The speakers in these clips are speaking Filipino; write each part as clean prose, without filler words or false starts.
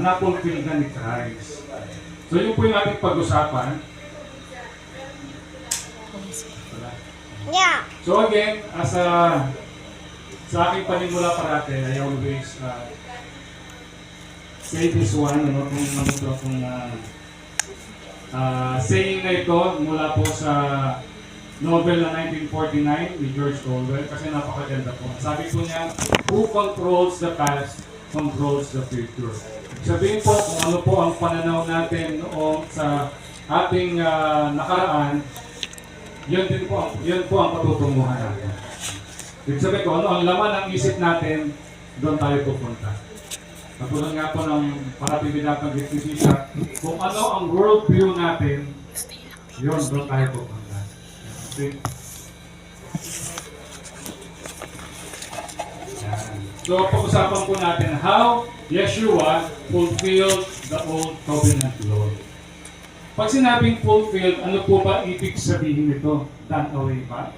na-fulfill na ni Christ. So yun po yung ating pag-usapan. Yeah. So again, sa aking panimula parate, I always say this one, saying na ito mula po sa novel na 1949 ni George Orwell kasi napakaganda po. Sabi po niya, who controls the past controls the future. Sabihin po kung ano po ang pananaw natin noong sa ating nakaraan, yun po ang patutunguhan natin. Ibig sabihin ko, ano ang laman ng isip natin, doon tayo pupunta. Katulad nga po ng paratibidatang gitnisisa, kung ano ang worldview natin, yun, doon tayo pupunta. Okay? So, pag-usapan po natin how Yeshua fulfilled the Old Covenant law. Pag sinabing fulfilled, ano po ba ibig sabihin nito? Done away pa?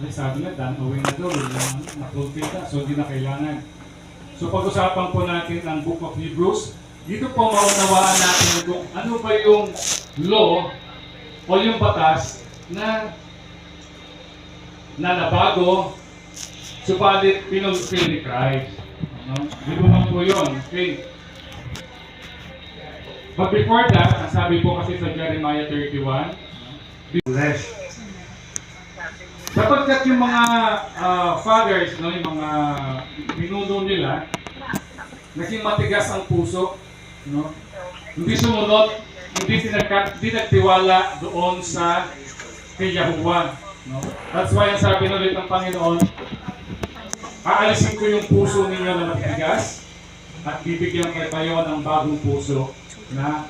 Ay, sabi na, done away na daw. Na-fulfill na, so hindi na kailangan. So, pag-usapan po natin ang Book of Hebrews. Dito po maunawaan natin kung ano ba yung law o yung batas na nabago, subalit pinulfill ni Christ. Dito lang po yun. Okay. But before that, ang sabi po kasi sa Jeremiah 31, flesh. Sapagkat yung mga fathers, no, yung mga pinuno nila, naging matigas ang puso, no? Hindi sumunod, hindi nagtiwala doon sa kay Yahuwah. No? That's why ang sabi ulit ng Panginoon, aalisin ko yung puso ninyo na matigas at bibigyan kayo ng bagong puso na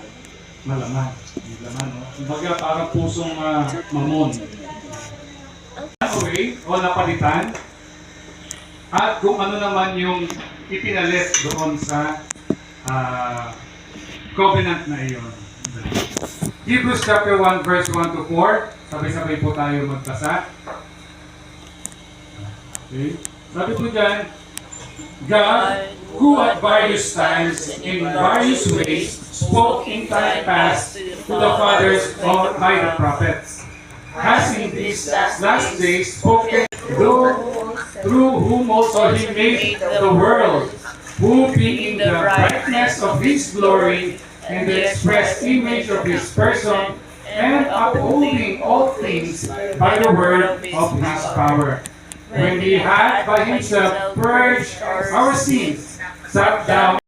malaman. No? Kumbaga parang pusong mamon. Away o napalitan at kung ano naman yung ipinalit doon sa covenant na iyon. Hebrews chapter 1 verse 1 to 4. Sabay-sabay po tayo magbasa. Okay. Sabi po dyan, God, who at various times, in various ways, spoke in time past to the fathers by the prophets, has in these last days spoken through whom also he made the world, who being the brightness of his glory and the express image of his person, and upholding all things by the word of his power. When he had by himself purged our sins, sat down